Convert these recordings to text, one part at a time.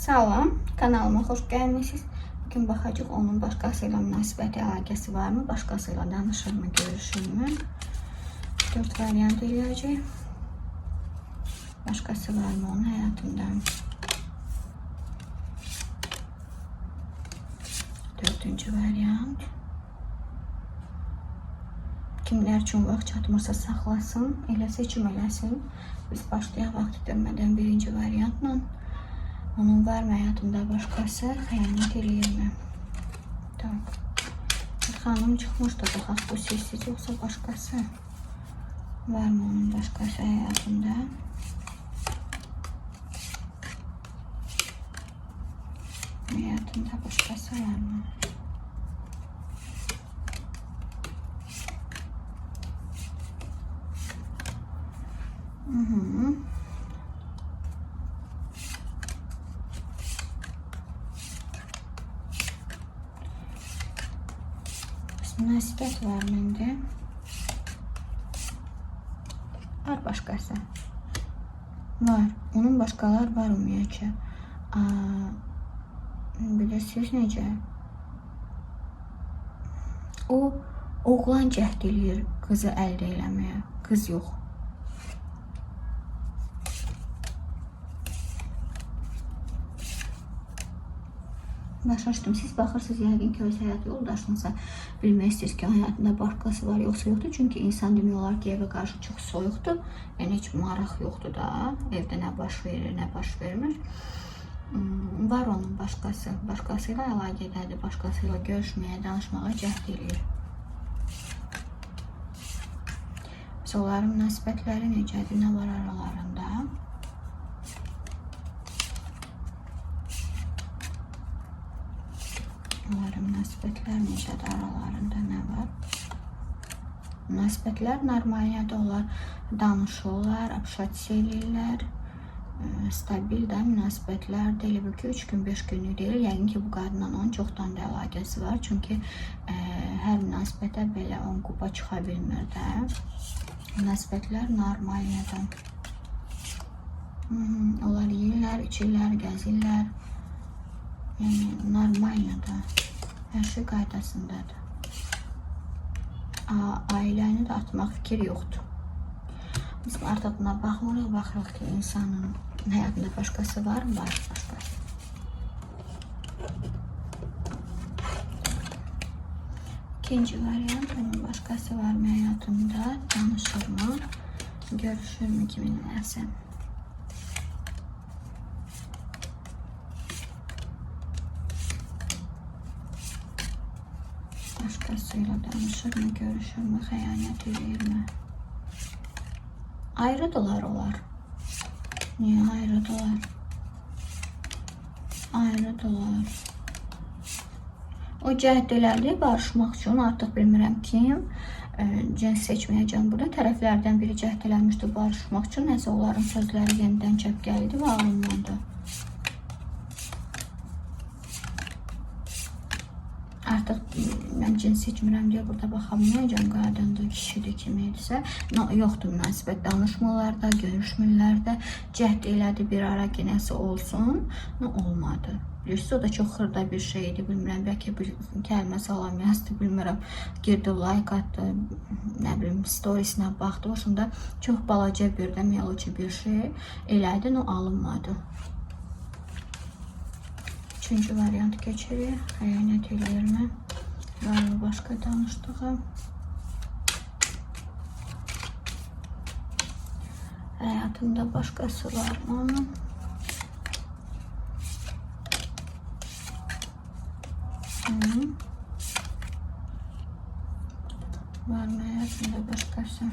Salam, kanalıma xoş gəlmişsiniz. Bugün baxacaq onun başqasıyla münasibəti, əlaqəsi varmı, başqasıyla danışırmı, görüşürmü? 4 variant eləyəcək. Başqası varmı onun həyatında? 4-cü variant. Kimlər üçün vaxt çatmırsa saxlasın, elə seçim eləsin. Biz başlayaq vaxt itirmədən 1-ci variantla. Onun var mı həyatında başqası, xəyanət eləyirmi? Tamam. Bir xanım çıxmışdı, baxaq bu sessiz yoxsa başqası. Var mı onun başqası həyatında? Həyatında başqası var mı? Münasibət var məndə. Var başqası. Var. Onun başqalar var ümumiyyətcə. Bilirsiniz necə? O, oğlan cəhd eləyir qızı əldə eləməyə. Qız yox. Başlaşdım. Siz baxırsınız, yəqin ki, öz həyat yoldaşınıza bilmək istəyirsiniz ki, həyatında başqası var, yoxsa yoxdur. Çünki insan demək olar ki, evə qarşı çox soyuqdur. Yəni, heç maraq yoxdur da. Evdə nə baş verir, nə baş vermir. Var onun başqası. Başqasıyla əlaqədədir. Başqasıyla görüşməyə, danışmağa cəhd edir. Biz onların münasibətləri necədir, nə var aralarında? Onların münasibətlər necədir, aralarında nə var? Münasibətlər normalyadır, onlar danışırlar, apşatsi eləyirlər, stabil də münasibətlərdir. Elə bil ki, 3 gün, 5 günlük deyil. Yəqin ki, bu qadınla onun çoxdan da əlaqəsi var. Çünki hər münasibətə belə 10 qupa çıxa bilmir də. Münasibətlər normalyadır. Onlar yeyirlər, içirlər, gəzirlər. Yəni, normaldır. Hər şey qaydasındadır. Ailəni də atmaq fikir yoxdur. Biz artıq buna baxmırıq, baxırıq ki, insanın həyatında başqası var mı? Var başqası. İkinci variant, onun başqası var mı həyatında? Danışır mı? Görüşür mü kiminləsə? Başqasıyla danışır mı, görüşür mü, xəyanət edir mi? Ayrıdılar onlar. Niyə ayrıdılar? Ayrıdılar. O cəhd elədi barışmaq üçün, artıq bilmirəm kim. Cins seçməyəcəm burada. Tərəflərdən biri cəhd eləmişdi barışmaq üçün. Nəsə onların sözləri yenidən çəp gəldi və alınmadı. Artıq mən cins seçmirəm deyə burada baxa bilməyəcəm. Qadındır, kişidir, kim edirsə. Yoxdur münasibət, danışmırlar da, görüşmürlər də. Cəhd elədi bir ara ki, nəsə olsun. Olmadı. Bilirsiniz, o da çox xırda bir şeydi. Bilmirəm, bəlkə bir kəlmə salam yazdı, bilmirəm. Girdi, like atdı, nə bilim, storiesinə baxdı. Hoşunda çox balaca bir də meloci bir şey elədi, alınmadı. Üçüncü variant keçirir. Xəyanət eləyirmi? Var mı başqa danışdığım? Həyatımda başqası var mı onun? Var mı həyatımda başqası?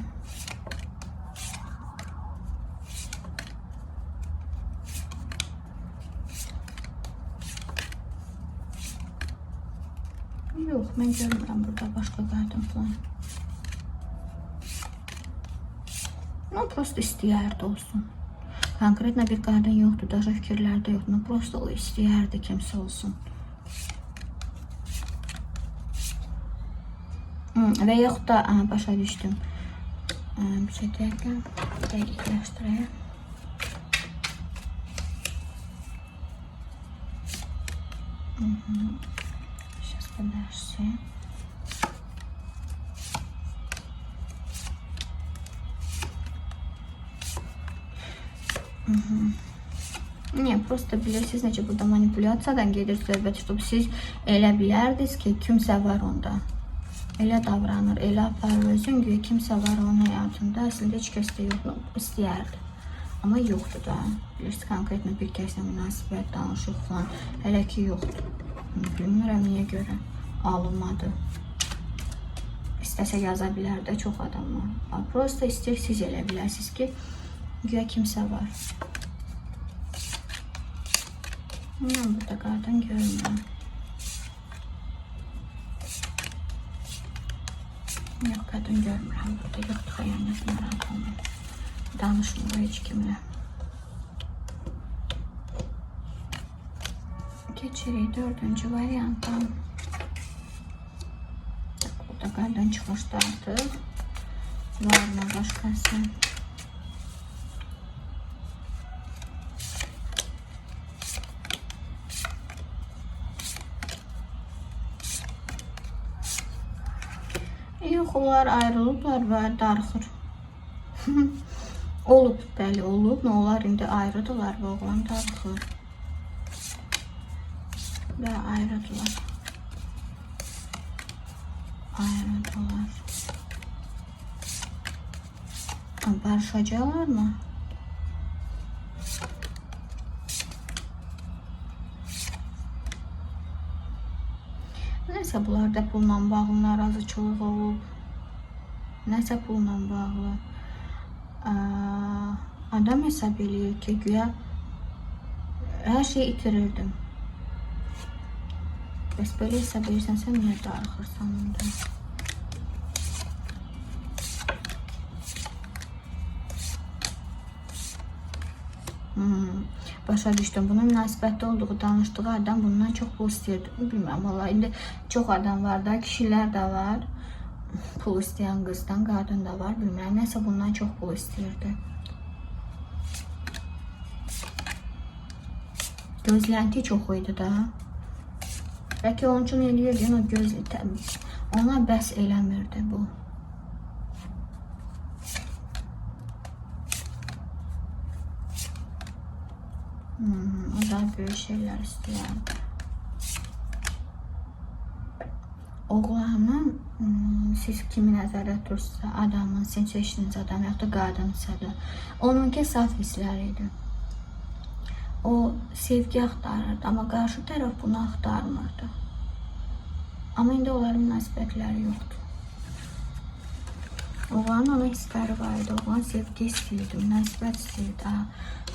Yox, mən görmürəm burada başqa qadın falan. Prosto istəyərdi olsun. Konkretlə bir qadın yoxdur, daha fikirlərdə yoxdur. Prosto o istəyərdi kimsə olsun. Və yoxud da başa düşdüm. Bir şey dəqiqləşdirəyəm. Сейчас подожди. Niye? Prosta bilirsiniz necə burada manipulyasiyadan gedir söhbət, tutub siz elə bilərdiniz ki, kimsə var onda. Elə davranır, elə aparır özün, güya kimsə var onun həyatında, əslində heç kəs də yox, istəyərdi. Amma yoxdur da. Bilirsiniz, konkretlə bir kəslə münasibət, danışıq falan, hələ ki yoxdur. Bilmirəm niyə görə alınmadı. İstəsə yaza bilər də çox adam var. Prosta istəyir, siz elə bilərsiniz ki, güya kimsə var. Ben burada qadın görmürəm. Yox, qadın görmürəm burada. Yoxdur, xəyanət narahat olmayın. Danışmır heç kimlə. Keçirik 4-cü variantdan. Burada qadın çıxmışdı artıq. Var mı başqası? Yox, onlar ayrılıblar və darıxır. Olub, bəli olub. Onlar indi ayrıdılar və oğlan darıxır. Və ayrıdılar. Barışacaqlar mı? Nəsə bunlarda pulla bağlı narazıçılıq olub. Nəsə pulla bağlı. Adam hesab eləyir ki, güya hər şeyi itirirdim. Bəs belə hesab edirsən, sən niyə darıxırsan onda? Başa düşdüm. Bunun münasibətdə olduğu, danışdığı adam bundan çox pul istəyirdi. Bilmirəm, valla indi çox adam var da, kişilər də var. Pul istəyən qızdan, qadın da var. Bilmirəm, nəsə bundan çox pul istəyirdi. Gözlənti çox idi da. Bəlkə onun üçün eləyirdi, ona bəs eləmirdi bu. O da böyük şeyler istəyərdi. Oğlanın, siz kimi nəzərdə tutursa, adamın, sizin seçdiyiniz adam, yaxud da qadınsa da, onunki saf hisslər idi. O sevgi axtarırdı, amma qarşı tərəf bunu axtarmırdı. Amma indi onların münasibətləri yoxdur. Oğlanın ona hissləri var idi, oğlan sevgi istəyirdi, münasibət istəyirdi.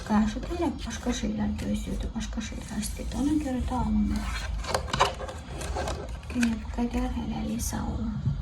Qarşı tərəf başqa şeylər gözlüyordu, başqa şeylər istəyirdi. Ona görə də alınmır. Günə bu qədər, hələlik sağ olun.